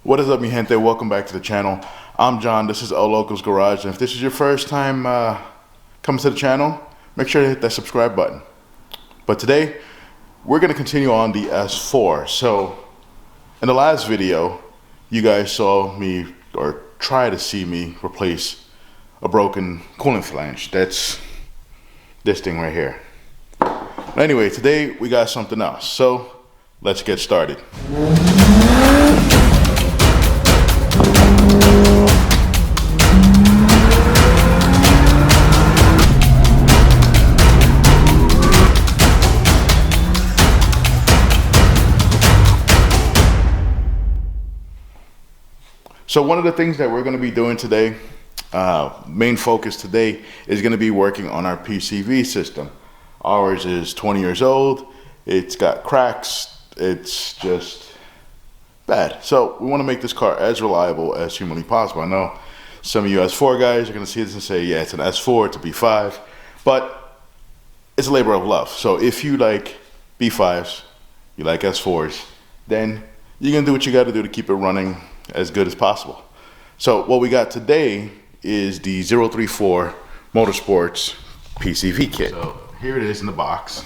What is up, mi gente? Welcome back to the channel. I'm John. This is El Loco's Garage, and if this is your first time coming to the channel, make sure to hit that subscribe button. But today we're going to continue on the S4. So in the last video you guys saw me, or try to see me, replace a broken coolant flange. That's this thing right here. But anyway, today we got something else, so let's get started. So one of the things that we're going to be doing today, main focus today, is going to be working on our PCV system. Ours is 20 years old. It's got cracks. It's just bad. So we want to make this car as reliable as humanly possible. I know some of you S4 guys are going to see this and say, yeah, it's an S4, it's a B5, but it's a labor of love. So if you like B5s, you like S4s, then you're going to do what you got to do to keep it running as good as possible. So what we got today is the 034 Motorsports PCV kit. So here it is in the box.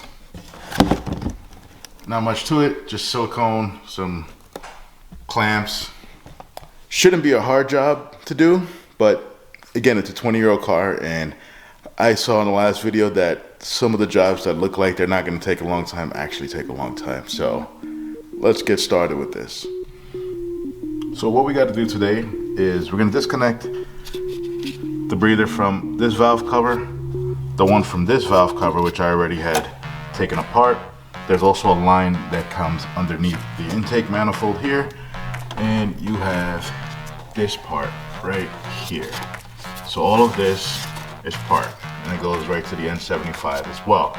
Not much to it, just silicone, some clamps. Shouldn't be a hard job to do, but again, it's a 20-year-old car, and I saw in the last video that some of the jobs that look like they're not going to take a long time actually take a long time. So let's get started with this. So what we got to do today is we're going to disconnect the breather from this valve cover, the one from this valve cover, which I already had taken apart. There's also a line that comes underneath the intake manifold here, and you have this part right here. So all of this is part, and it goes right to the N75 as well.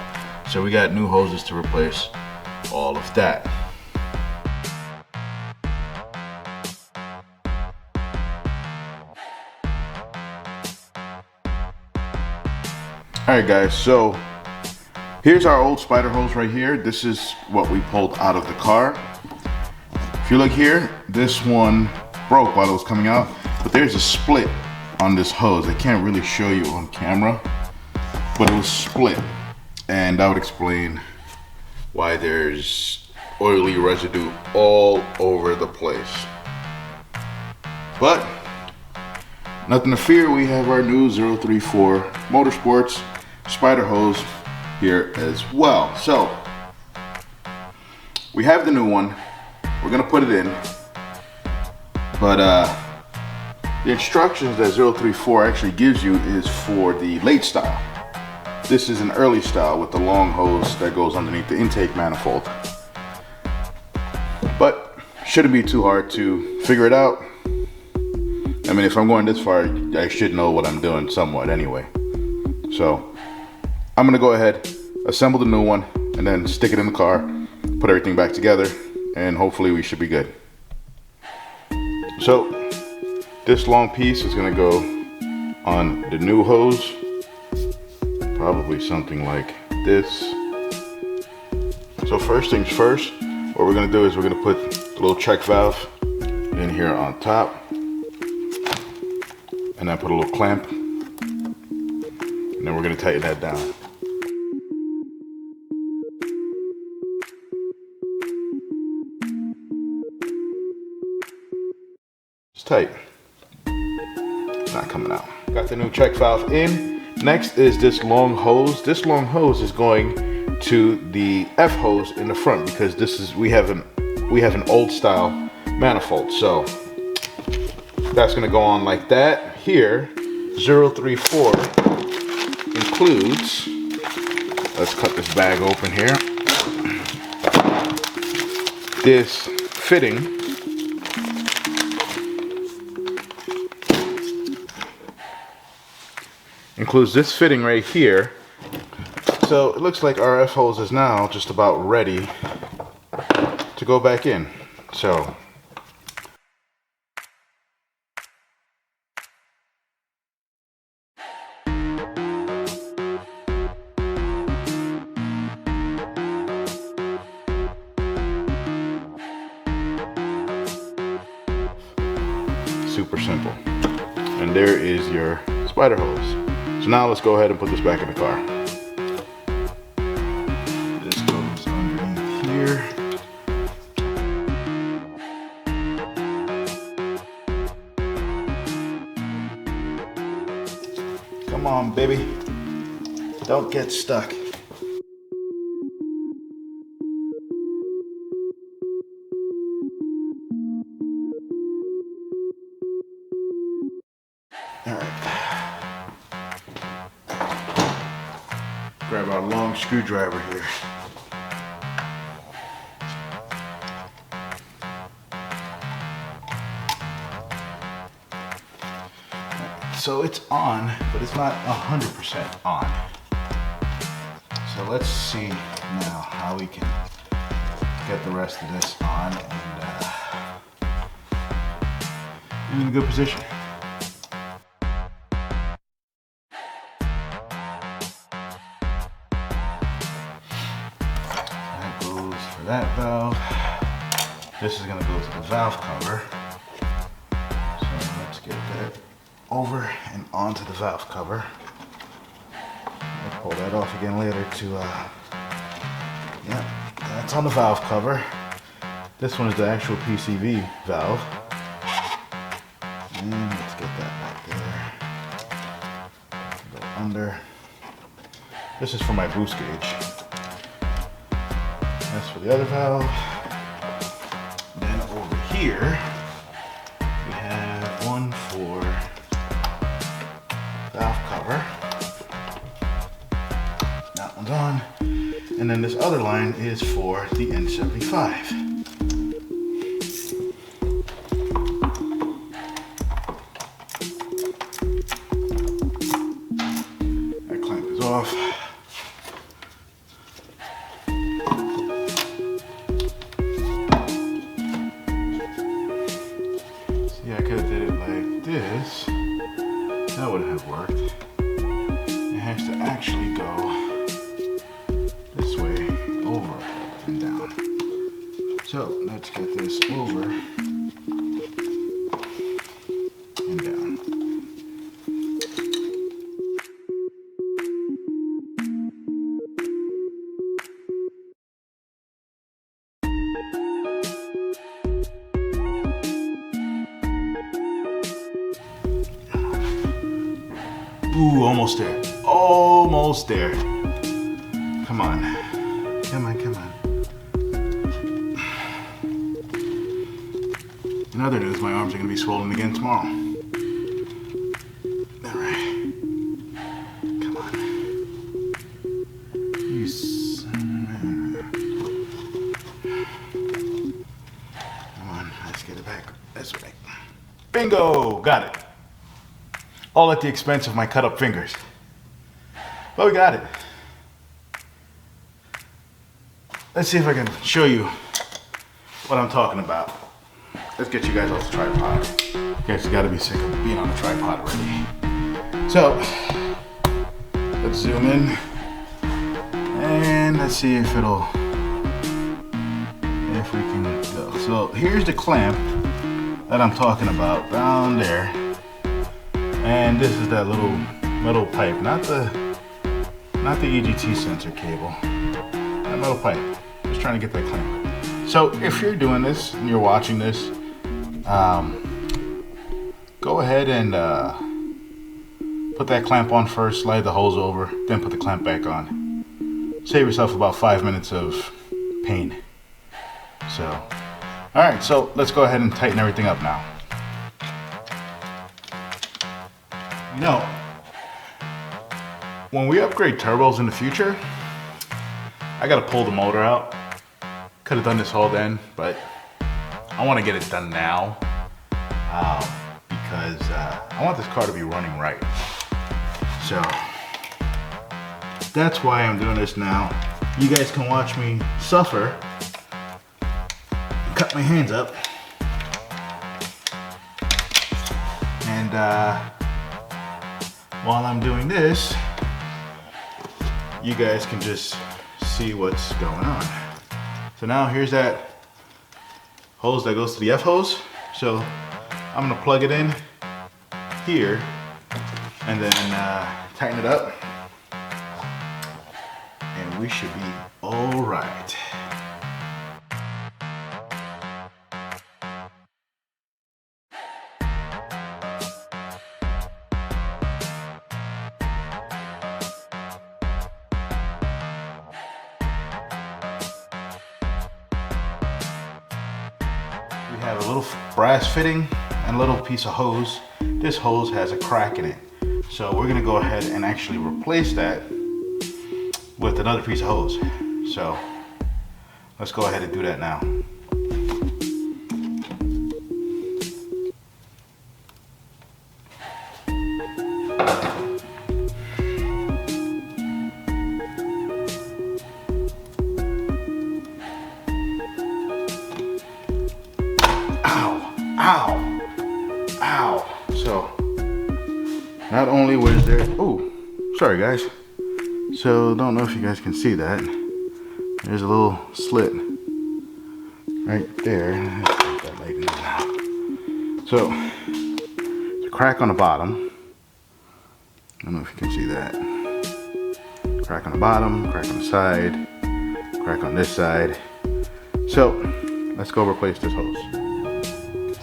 So we got new hoses to replace all of that. Alright guys, so here's our old Spider hose right here. This is what we pulled out of the car. If you look here, this one broke while it was coming out, but there's a split on this hose. I can't really show you on camera, but it was split, and that would explain why there's oily residue all over the place. But nothing to fear, we have our new 034 Motorsports Spider hose here as well. So we have the new one. We're gonna put it in, but the instructions that 034 actually gives you is for the late style. This is an early style with the long hose that goes underneath the intake manifold, but shouldn't be too hard to figure it out. I mean, if I'm going this far, I should know what I'm doing somewhat anyway. So I'm gonna go ahead, assemble the new one, and then stick it in the car, put everything back together, and hopefully we should be good. So this long piece is gonna go on the new hose, probably something like this. So first things first, what we're gonna do is we're gonna put the little check valve in here on top, and then put a little clamp, and then we're going to tighten that down. It's tight. It's not coming out. Got the new check valve in. Next is this long hose. This long hose is going to the F hose in the front, because this is we have an old style manifold. So that's going to go on like that. Here 034 includes, let's cut this bag open here, this fitting right here. So it looks like our F hose is now just about ready to go back in. So super simple. And there is your spider hose. So now let's go ahead and put this back in the car. This goes underneath here. Come on, baby. Don't get stuck. All right. Grab our long screwdriver here. So it's on, but it's not 100% on. So let's see now how we can get the rest of this on and in a good position. That goes for that valve. This is going to go to the valve cover. So let's get that over and onto the valve cover. I'll pull that off again later to, yeah, that's on the valve cover. This one is the actual PCV valve. And let's get that back there. Go under. This is for my boost gauge. That's for the other valve. Then over here, we have one for valve cover. That one's on. And then this other line is for the N75. That clamp is off. See, I could have did it like this. That wouldn't have worked. It has to actually go this way, over and down. So let's get this over and down. Ooh, almost there. Almost there. Come on. Come on, come on. In other news, my arms are going to be swollen again tomorrow. All right. Come on. You Come on, let's get it back this way. Bingo! Got it. All at the expense of my cut up fingers. But we got it. Let's see if I can show you what I'm talking about. Let's get you guys off the tripod. You guys gotta be sick of being on the tripod already. So, let's zoom in. And let's see if we can go. So here's the clamp that I'm talking about down there. And this is that little metal pipe, not the EGT sensor cable. That metal pipe. Just trying to get that clamp. So if you're doing this and you're watching this, go ahead and put that clamp on first, slide the hose over, then put the clamp back on. Save yourself about 5 minutes of pain. So, all right, so let's go ahead and tighten everything up now. You know, when we upgrade turbos in the future, I gotta pull the motor out. Could have done this all then, but I want to get it done now because I want this car to be running right. So that's why I'm doing this now. You guys can watch me suffer, cut my hands up, and while I'm doing this, you guys can just see what's going on. So now here's that hose that goes to the F hose. So I'm gonna plug it in here and then tighten it up, and we should be all right. We have a little brass fitting and a little piece of hose. This hose has a crack in it. So we're gonna go ahead and actually replace that with another piece of hose. So let's go ahead and do that now. Ow, ow. So not only was there, oh, sorry guys. So don't know if you guys can see that. There's a little slit right there. So there's a crack on the bottom. I don't know if you can see that. Crack on the bottom, crack on the side, crack on this side. So let's go replace this hose.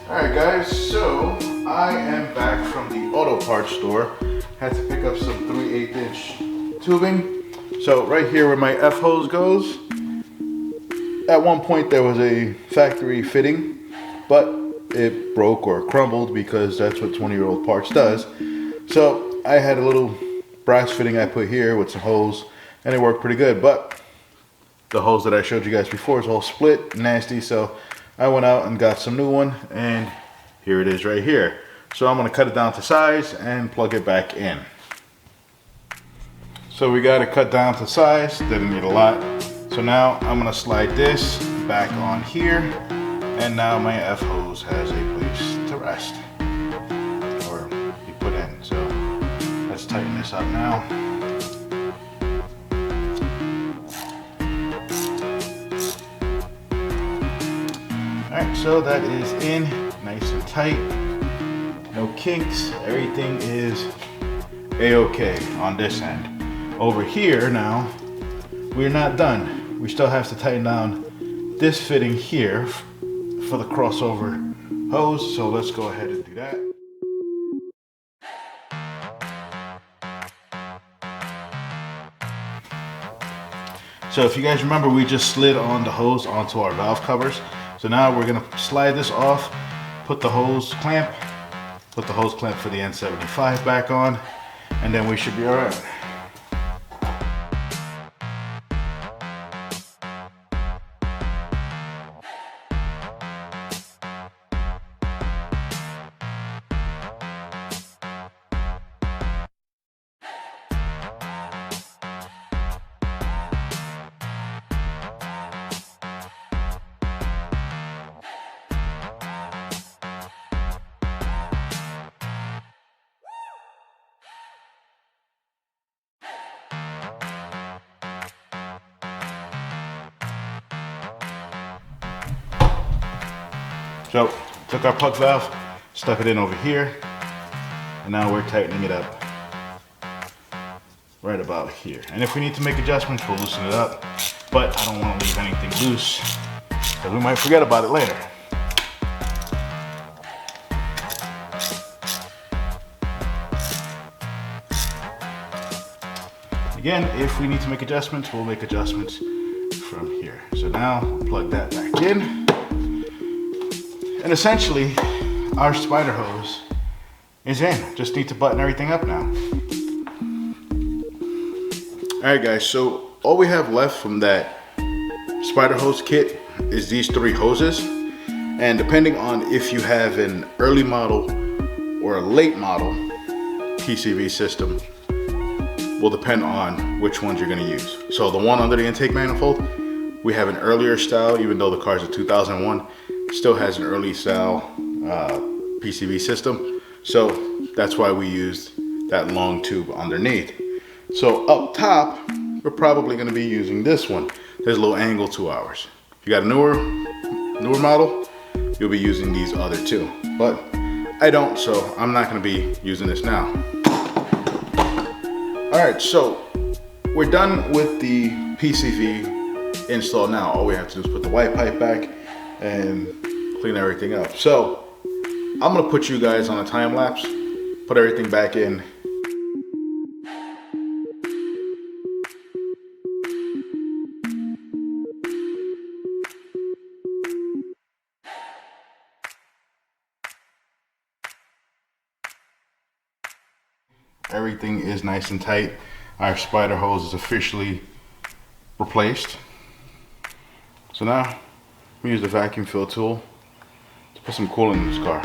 Alright guys, so I am back from the auto parts store. Had to pick up some 3/8 inch tubing. So right here where my F hose goes, at one point there was a factory fitting, but it broke or crumbled because that's what 20-year-old parts does. So I had a little brass fitting I put here with some hose, and it worked pretty good, but the hose that I showed you guys before is all split, nasty, so I went out and got some new one, and here it is right here. So I'm going to cut it down to size and plug it back in. So we got it cut down to size, didn't need a lot. So now I'm going to slide this back on here, and now my F hose has a place to rest or be put in. So let's tighten this up now. Alright, so that is in, nice and tight, no kinks, everything is a-okay on this end. Over here now, we're not done. We still have to tighten down this fitting here for the crossover hose, so let's go ahead and do that. So if you guys remember, we just slid on the hose onto our valve covers. So now we're gonna slide this off, put the hose clamp for the N75 back on, and then we should be all right. So, took our puck valve, stuck it in over here, and now we're tightening it up right about here. And if we need to make adjustments, we'll loosen it up, but I don't want to leave anything loose because we might forget about it later. Again, if we need to make adjustments, we'll make adjustments from here. So now, we'll plug that back in. And essentially, our spider hose is in. Just need to button everything up now. All right, guys, so all we have left from that spider hose kit is these 3 hoses. And depending on if you have an early model or a late model PCV system will depend on which ones you're gonna use. So the one under the intake manifold, we have an earlier style, even though the car's a 2001, still has an early style PCV system. So that's why we used that long tube underneath. So up top, we're probably gonna be using this one. There's a little angle to ours. If you got a newer model, you'll be using these other 2. But I don't, so I'm not gonna be using this now. All right, so we're done with the PCV install now. All we have to do is put the white pipe back and clean everything up. So I'm gonna put you guys on a time lapse, put everything back in. Everything is nice and tight. Our spider hose is officially replaced. So now we use the vacuum fill tool to put some coolant in this car.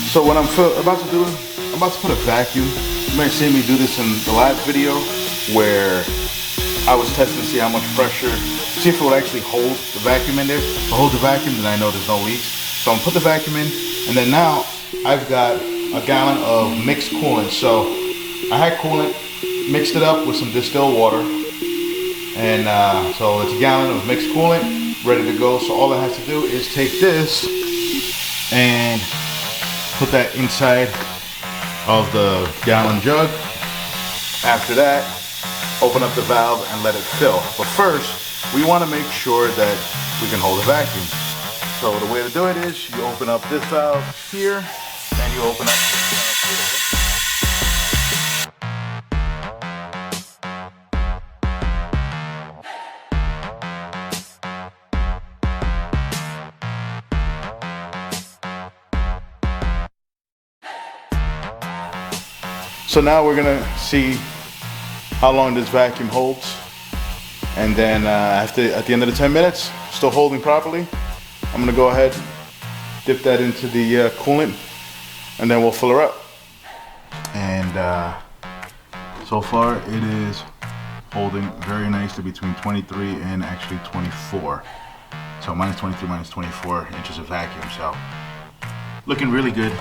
So what I'm about to do, I'm about to put a vacuum. You might see me do this in the last video where I was testing to see how much pressure, see if it would actually hold the vacuum in there. If it holds the vacuum, then I know there's no leaks. So I'm gonna put the vacuum in, and then now I've got a gallon of mixed coolant. So I had coolant, mixed it up with some distilled water, and so it's a gallon of mixed coolant ready to go. So all I have to do is take this and put that inside of the gallon jug. After that, open up the valve and let it fill. But first, we want to make sure that we can hold a vacuum. So the way to do it is you open up this valve here, and you open up this valve here. So now we're gonna see how long this vacuum holds, and then at the end of the 10 minutes, still holding properly, I'm gonna go ahead, dip that into the coolant, and then we'll fill her up. And so far it is holding very nicely between 23 and actually 24. So minus 23, minus 24 inches of vacuum. So looking really good.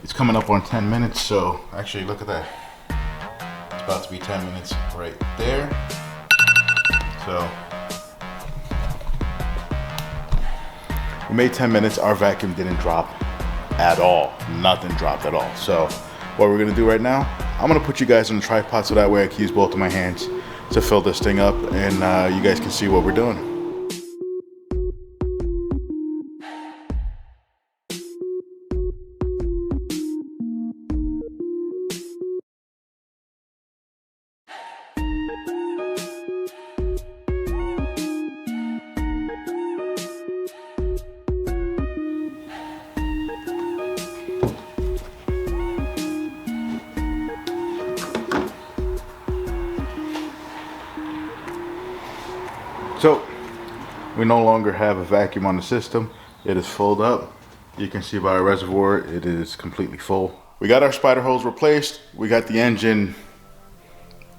It's coming up on 10 minutes, so actually look at that. It's about to be 10 minutes right there. So we made 10 minutes, our vacuum didn't drop at all. Nothing dropped at all. So what we're gonna do right now, I'm gonna put you guys on a tripod so that way I can use both of my hands to fill this thing up, and you guys can see what we're doing. So we no longer have a vacuum on the system. It is filled up. You can see by our reservoir, it is completely full. We got our spider hose replaced. We got the engine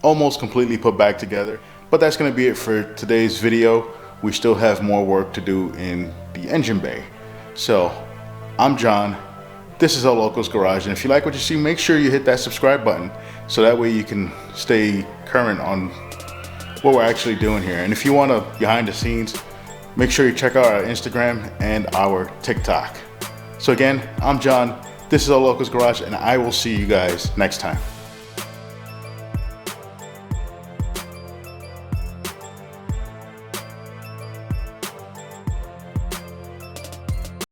almost completely put back together. But that's gonna be it for today's video. We still have more work to do in the engine bay. So I'm John. This is El Loco's Garage. And if you like what you see, make sure you hit that subscribe button so that way you can stay current on what we're actually doing here. And if you want to behind the scenes, make sure you check out our Instagram and our TikTok. So again, I'm John, this is El Loco's Garage, and I will see you guys next time.